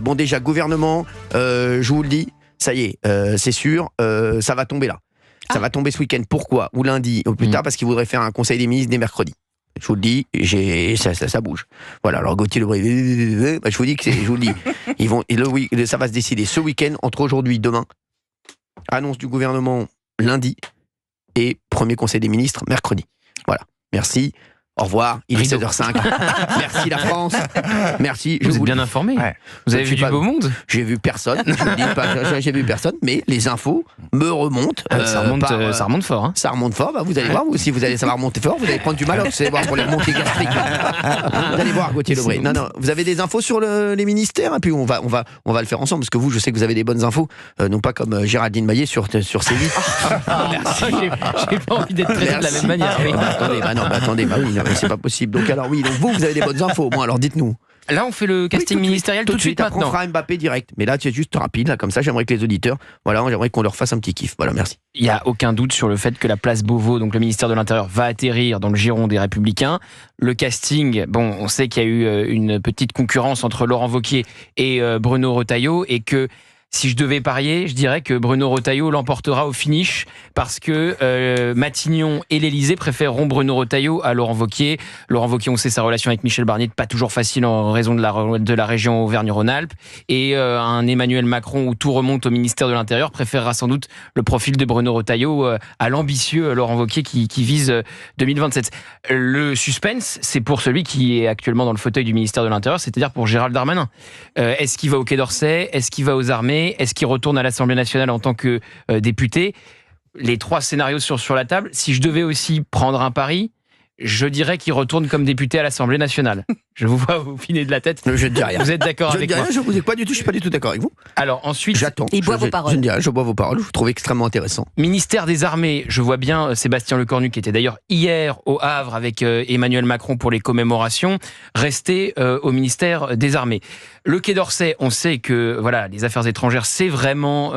Bon, déjà, gouvernement, je vous le dis, ça y est, c'est sûr, ça va tomber là. Ça va tomber ce week-end. Pourquoi? Ou lundi, ou plus tard, parce qu'ils voudraient faire un conseil des ministres dès mercredi. Je vous le dis, ça bouge. Voilà, alors Gauthier Lebret, je vous dis que je vous le dis, ça va se décider ce week-end, entre aujourd'hui et demain. Annonce du gouvernement lundi et premier conseil des ministres mercredi. Voilà, merci. Au revoir, il est 16h05. Merci la France. Merci. Vous êtes bien informé. Ouais. Vous avez vu du beau monde? J'ai vu personne. Je vous dis pas, j'ai vu personne, mais les infos me remontent. Ça remonte fort. Hein. Ça remonte fort. Bah, vous allez voir. Si vous allez savoir remonter fort, vous allez prendre du Malox. Vous allez voir pour les remontées gastriques. Vous allez voir, Gauthier Lebret. Non, vous avez des infos sur les ministères, et puis on va le faire ensemble, parce que vous, je sais que vous avez des bonnes infos, non pas comme Géraldine Maillet sur C8. Merci. J'ai pas envie d'être traité de la même manière. Oui. Attendez, oui. C'est pas possible. Donc vous avez des bonnes infos. Bon, alors dites-nous. Là, on fait le casting ministériel tout de suite maintenant. On fera Mbappé direct. Mais là, c'est juste rapide. Là, comme ça, j'aimerais que les auditeurs, j'aimerais qu'on leur fasse un petit kiff. Voilà, merci. Il n'y a aucun doute sur le fait que la place Beauvau, donc le ministère de l'Intérieur, va atterrir dans le giron des Républicains. Le casting, bon, on sait qu'il y a eu une petite concurrence entre Laurent Wauquiez et Bruno Retailleau, et que si je devais parier, je dirais que Bruno Retailleau l'emportera au finish, parce que Matignon et l'Élysée préféreront Bruno Retailleau à Laurent Wauquiez. Laurent Wauquiez, on sait sa relation avec Michel Barnier, pas toujours facile en raison de la région Auvergne-Rhône-Alpes. Et un Emmanuel Macron où tout remonte au ministère de l'Intérieur préférera sans doute le profil de Bruno Retailleau à l'ambitieux Laurent Wauquiez qui vise 2027. Le suspense, c'est pour celui qui est actuellement dans le fauteuil du ministère de l'Intérieur, c'est-à-dire pour Gérald Darmanin. Est-ce qu'il va au Quai d'Orsay? Est-ce qu'il va aux armées? Est-ce qu'il retourne à l'Assemblée nationale en tant que député? Les trois scénarios sur la table. Si je devais aussi prendre un pari, je dirais qu'il retourne comme député à l'Assemblée nationale. Je vous vois vous finir de la tête. Je ne dis rien. Vous êtes d'accord avec moi? Je ne vous ai pas du tout. Je suis pas du tout d'accord avec vous. Alors ensuite, j'attends. Il boit vos paroles. Je bois vos paroles. Je vous trouve extrêmement intéressant. Ministère des Armées. Je vois bien Sébastien Lecornu, qui était d'ailleurs hier au Havre avec Emmanuel Macron pour les commémorations, rester au ministère des Armées. Le Quai d'Orsay, on sait que les affaires étrangères, c'est vraiment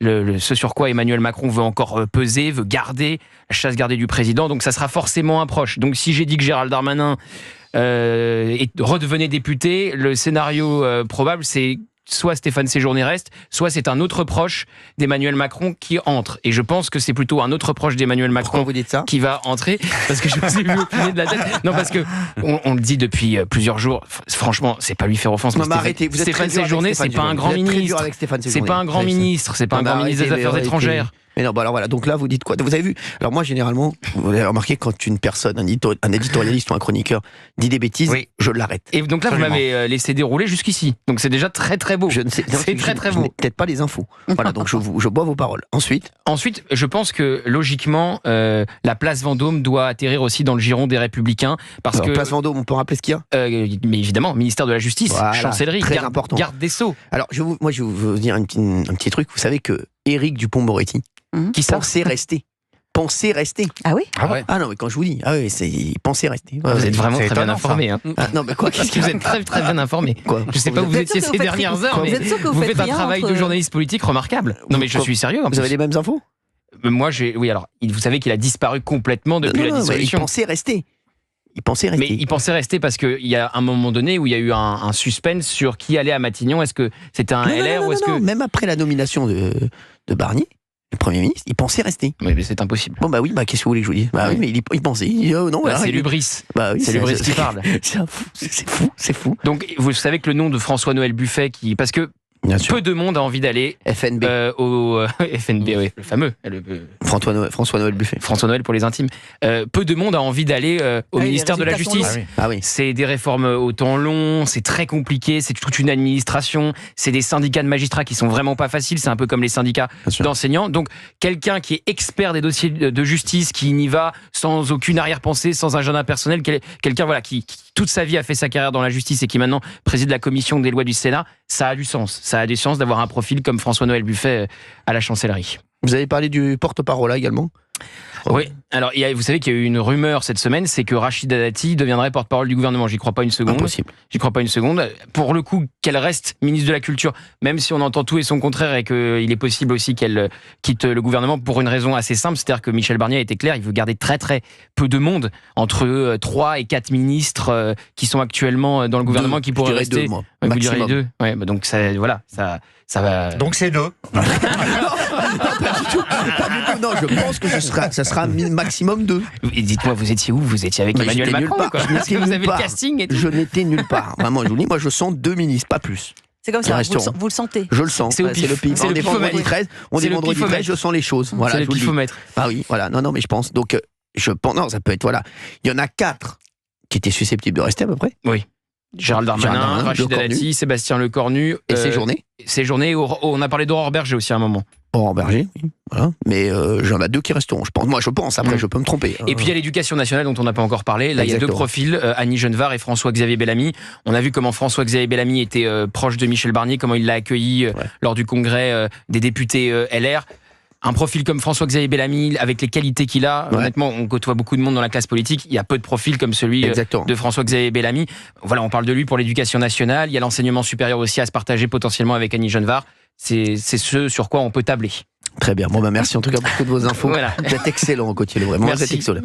ce sur quoi Emmanuel Macron veut encore peser, veut garder la chasse gardée du président. Donc ça sera forcément un proche. Donc si j'ai dit que Gérald Darmanin redevenait député, le scénario probable, c'est soit Stéphane Séjourné reste, soit c'est un autre proche d'Emmanuel Macron qui entre. Et je pense que c'est plutôt un autre proche d'Emmanuel Macron qui va entrer, parce que je vous ai vu opiner de la tête. Non, parce que on le dit depuis plusieurs jours. Franchement, c'est pas lui faire offense. Non, mais arrêtez. Stéphane Séjourné, c'est pas un grand ministre. C'est pas un grand ministre. C'est pas un grand ministre des Affaires étrangères. Mais non, alors voilà, donc là vous dites quoi? Vous avez vu? Alors moi généralement, vous avez remarqué, quand une personne, un éditorialiste ou un chroniqueur dit des bêtises, oui, je l'arrête. Et donc là vous m'avez laissé dérouler jusqu'ici, donc c'est déjà très très beau. C'est très beau. Peut-être pas les infos. Voilà, donc je bois vos paroles. Ensuite, je pense que logiquement la place Vendôme doit atterrir aussi dans le giron des Républicains, parce que place Vendôme, on peut rappeler ce qu'il y a? Mais évidemment, ministère de la Justice, chancellerie, très important. Garde des Sceaux. Alors je vais vous dire un petit truc. Vous savez que Éric Dupond-Moretti, qui pensait rester. Ah oui? Ah non, mais quand je vous dis, il pensait rester. Vous êtes vraiment très bien informé. Hein. Non, mais quoi? Qu'est-ce que vous êtes très très bien informé? Quoi? Je sais pas où vous étiez ces dernières heures, mais vous faites un travail de journaliste politique remarquable. Non, mais je suis sérieux. Vous avez les mêmes infos? Moi, oui. Alors, vous savez qu'il a disparu complètement depuis la dissolution. Il pensait rester. Mais il pensait rester parce qu'il y a un moment donné où il y a eu un suspense sur qui allait à Matignon. Est-ce que c'était un LR ou est-ce que... Même après la nomination de Barnier, le Premier ministre, il pensait rester. Oui, mais c'est impossible. Bon, qu'est-ce que vous voulez que je vous dise? Oui, mais il pensait. Non, c'est l'hubris. C'est l'hubris qui parle. C'est fou. Donc, vous savez que le nom de François-Noël Buffet, parce que peu de monde a envie d'aller FNB. Au FNB, oui, le fameux. François-Noël Buffet. François-Noël pour les intimes. Peu de monde a envie d'aller au ministère de la Justice. Oui. C'est des réformes au temps long, c'est très compliqué, c'est toute une administration, c'est des syndicats de magistrats qui sont vraiment pas faciles, c'est un peu comme les syndicats d'enseignants. Donc, quelqu'un qui est expert des dossiers de justice, qui n'y va sans aucune arrière-pensée, sans agenda personnel, quelqu'un qui toute sa vie a fait sa carrière dans la justice et qui maintenant préside la commission des lois du Sénat, ça a du sens. Ça a du sens d'avoir un profil comme François-Noël Buffet à la chancellerie. Vous avez parlé du porte-parole également? Oui, alors vous savez qu'il y a eu une rumeur cette semaine, c'est que Rachida Dati deviendrait porte-parole du gouvernement. J'y crois pas une seconde. Impossible. J'y crois pas une seconde. Pour le coup, qu'elle reste ministre de la Culture, même si on entend tout et son contraire, et qu'il est possible aussi qu'elle quitte le gouvernement pour une raison assez simple, c'est-à-dire que Michel Barnier a été clair, il veut garder très très peu de monde entre 3 et 4 ministres qui sont actuellement dans le gouvernement, qui pourraient rester. Vous direz Maximum. 2. Ouais, bah donc ça, voilà, ça va. Donc c'est 2. Pas du tout. Non, je pense que ça sera maximum 2. Et dites-moi, vous étiez où? Vous étiez avec Mais Emmanuel j'étais nulle Macron, part. quoi. Je Est-ce que n'étais vous nulle avez le part. casting et tout? Je n'étais nulle part. Vraiment, je vous dis, moi, je sens 2 ministres, pas plus. C'est comme Au ça, restaurant. vous le sentez. Je le sens. C'est au Ouais, pif. le pif. C'est On le est vendredi pifomètre. 13. C'est le pifomètre. Je sens les choses. Voilà, C'est je le vous le dis. pifomètre. Ah oui, voilà. Non, mais je pense. Donc, je pense. Non, ça peut être. Voilà. Il y en a 4 qui étaient susceptibles de rester à peu près. Gérald Darmanin, Rachida Lecornu. Dati, Sébastien Lecornu. Et Séjourné. Séjourné. On a parlé d'Aurore Berger aussi à un moment. Aurore Berger, oui. Voilà. Mais j'en ai 2 qui resteront. Je pense. Moi, je pense. Après, je peux me tromper. Et puis il y a l'éducation nationale dont on n'a pas encore parlé. Là, il y a 2 Exactement. profils, Annie Genevard et François-Xavier Bellamy. On a vu comment François-Xavier Bellamy était proche de Michel Barnier, comment il l'a accueilli lors du congrès des députés LR. Un profil comme François-Xavier Bellamy, avec les qualités qu'il a, honnêtement, on côtoie beaucoup de monde dans la classe politique. Il y a peu de profils comme celui Exactement. de François-Xavier Bellamy. Voilà, on parle de lui pour l'éducation nationale. Il y a l'enseignement supérieur aussi à se partager potentiellement avec Annie Genevard. C'est ce sur quoi on peut tabler. Très bien. Bon, merci en tout cas pour toutes vos infos. Voilà. Vous êtes excellent, Gauthier, vraiment. Vous êtes Merci. excellent.